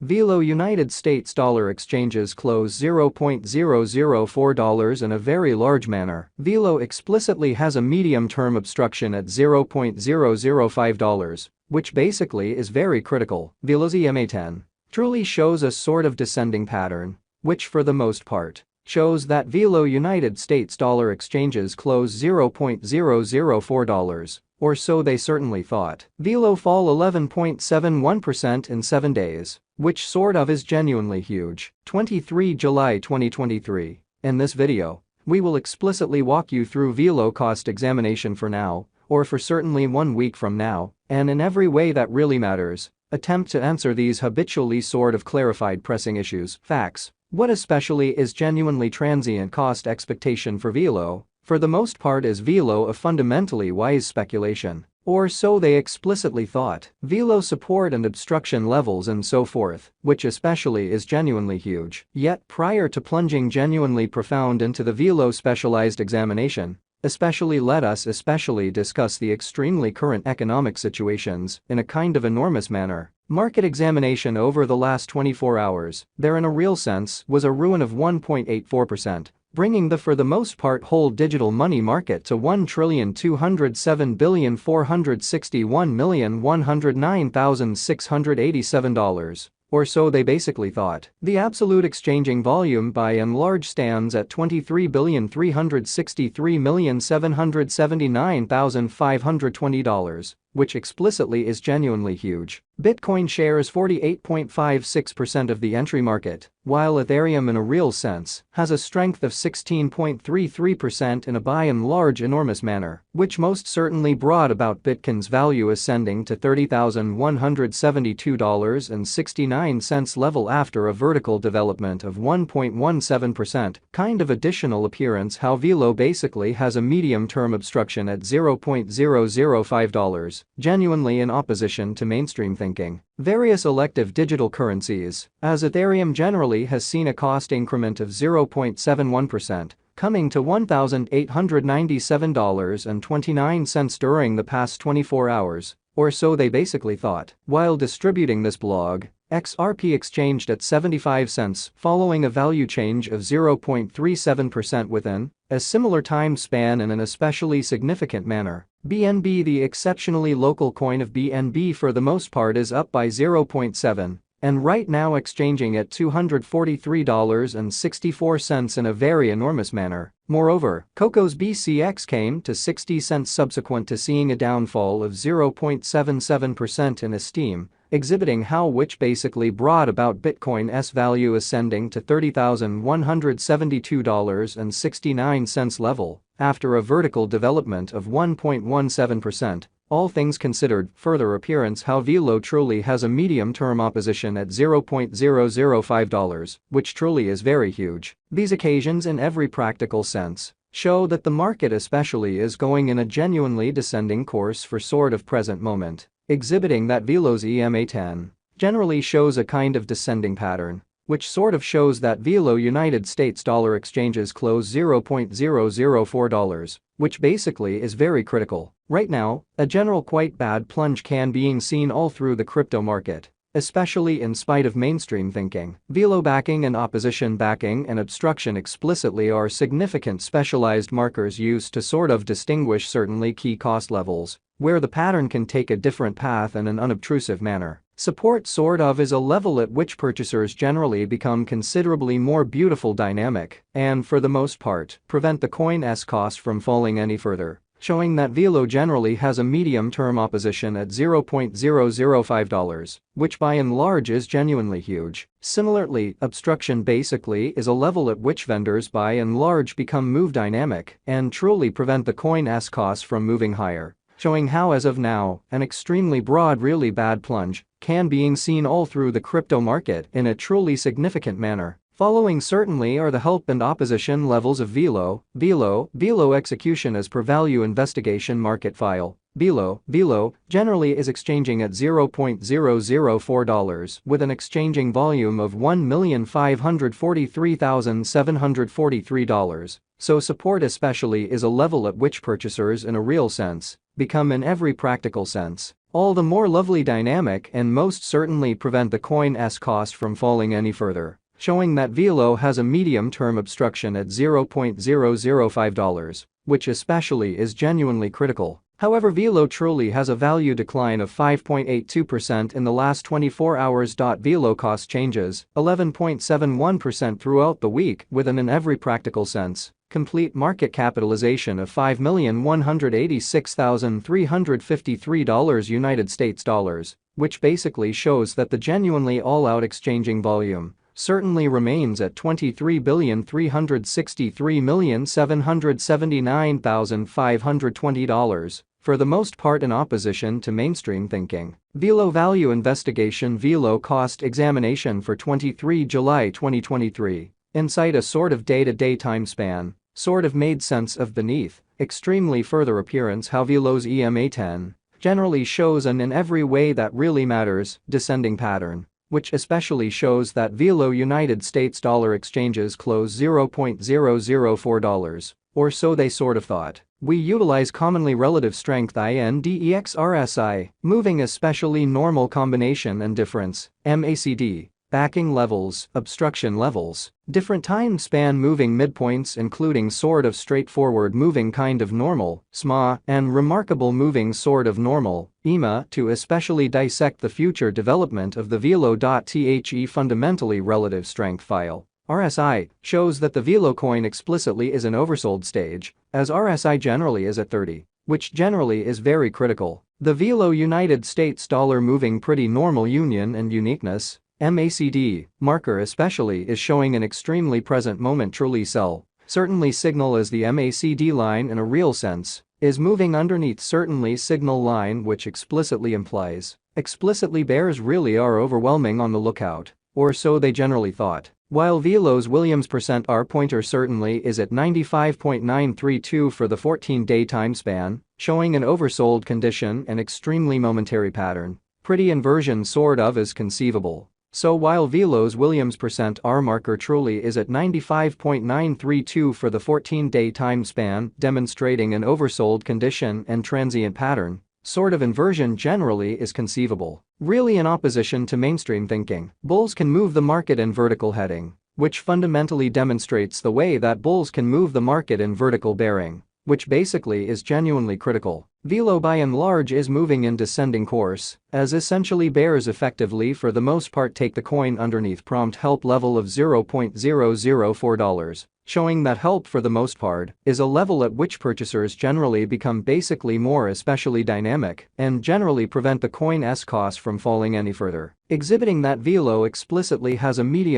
Velo United States dollar exchanges close $0.004 in a very large manner. Velo explicitly has a medium-term obstruction at $0.005, which basically is very critical. Velo's EMA10 truly shows a sort of descending pattern, which for the most part shows that Velo United States dollar exchanges close $0.004, or so they certainly thought. Velo fall 11.71% in 7 days, which sort of is genuinely huge. 23 July 2023. In this video, we will explicitly walk you through Velo cost examination for now, or for certainly 1 week from now, and in every way that really matters, attempt to answer these habitually sort of clarified pressing issues. Facts. What especially is genuinely transient cost expectation for Velo? For the most part, is Velo a fundamentally wise speculation? Or so they explicitly thought. Velo support and obstruction levels and so forth, which especially is genuinely huge. Yet prior to plunging genuinely profound into the Velo specialized examination, let us discuss the extremely current economic situations in a kind of enormous manner. Market examination over the last 24 hours, there in a real sense was a ruin of 1.84%. Bringing the for the most part whole digital money market to $1,207,461,109,687, or so they basically thought. The absolute exchanging volume by and large stands at $23,363,779,520, which explicitly is genuinely huge. Bitcoin shares 48.56% of the entry market, while Ethereum in a real sense has a strength of 16.33% in a by and large enormous manner, which most certainly brought about Bitcoin's value ascending to $30,172.69 level after a vertical development of 1.17%, kind of additional appearance how Velo basically has a medium-term obstruction at $0.005, genuinely in opposition to mainstream thinking. Various elective digital currencies, as Ethereum generally has seen a cost increment of 0.71%, coming to $1,897.29 during the past 24 hours, or so they basically thought. While distributing this blog, XRP exchanged at 75 cents following a value change of 0.37% within a similar time span in an especially significant manner. BNB, the exceptionally local coin of BNB for the most part, is up by 0.7 and right now exchanging at $243.64 in a very enormous manner. Moreover, Coco's BCX came to 60 cents subsequent to seeing a downfall of 0.77% in esteem, exhibiting how which basically brought about Bitcoin's value ascending to $30,172.69 level after a vertical development of 1.17%. All things considered, further appearance how Velo truly has a medium-term opposition at $0.005, which truly is very huge. These occasions in every practical sense show that the market especially is going in a genuinely descending course for sort of present moment, exhibiting that Velo's EMA10 generally shows a kind of descending pattern, which sort of shows that Velo United States dollar exchanges close $0.004, which basically is very critical. Right now, a general quite bad plunge can being seen all through the crypto market, especially in spite of mainstream thinking. Velo backing and opposition backing and obstruction explicitly are significant specialized markers used to sort of distinguish certainly key cost levels, where the pattern can take a different path in an unobtrusive manner. Support sort of is a level at which purchasers generally become considerably more beautiful dynamic and for the most part prevent the coin's cost from falling any further, showing that Velo generally has a medium-term opposition at $0.005, which by and large is genuinely huge. Similarly, obstruction basically is a level at which vendors by and large become move dynamic and truly prevent the coin's cost from moving higher, showing how as of now, an extremely broad really bad plunge can being seen all through the crypto market in a truly significant manner. Following certainly are the help and opposition levels of Velo execution as per value investigation market file. Velo generally is exchanging at $0.004 with an exchanging volume of $1,543,743. So support especially is a level at which purchasers in a real sense become in every practical sense all the more lovely dynamic and most certainly prevent the coin's cost from falling any further, showing that Velo has a medium-term obstruction at $0.005, which especially is genuinely critical. However, Velo truly has a value decline of 5.82% in the last 24 hours. Velo cost changes 11.71% throughout the week with an in every practical sense complete market capitalization of $5,186,353 United States dollars, which basically shows that the genuinely all-out exchanging volume certainly remains at $23,363,779,520, for the most part in opposition to mainstream thinking. Velo Value Investigation Velo Cost Examination for 23 July 2023. Inside a sort of day-to-day time span, sort of made sense of beneath, extremely further appearance how Velo's EMA10 generally shows an in every way that really matters descending pattern, which especially shows that Velo United States dollar exchanges close $0.004, or so they sort of thought. We utilize commonly relative strength index RSI, moving especially normal combination and difference, MACD, backing levels, obstruction levels, different time span moving midpoints including sort of straightforward moving kind of normal, SMA, and remarkable moving sort of normal, EMA, to especially dissect the future development of the Velo.The fundamentally relative strength file. RSI shows that the Velo coin explicitly is an oversold stage, as RSI generally is at 30, which generally is very critical. The Velo United States dollar moving pretty normal union and uniqueness, MACD, marker especially is showing an extremely present moment truly sell, certainly signal as the MACD line in a real sense, is moving underneath certainly signal line which explicitly bears really are overwhelming on the lookout, or so they generally thought. While Velo's Williams %R pointer certainly is at 95.932 for the 14-day time span, showing an oversold condition and extremely momentary pattern, pretty inversion sort of is conceivable. So while Velo's Williams %R marker truly is at 95.932 for the 14-day time span, demonstrating an oversold condition and transient pattern, sort of inversion generally is conceivable. Really in opposition to mainstream thinking, bulls can move the market in vertical heading, which fundamentally demonstrates the way that bulls can move the market in vertical bearing, which basically is genuinely critical. Velo by and large is moving in descending course, as essentially bears effectively for the most part take the coin underneath prompt help level of $0.004, showing that help for the most part is a level at which purchasers generally become basically more especially dynamic and generally prevent the coin's cost from falling any further, exhibiting that Velo explicitly has a medium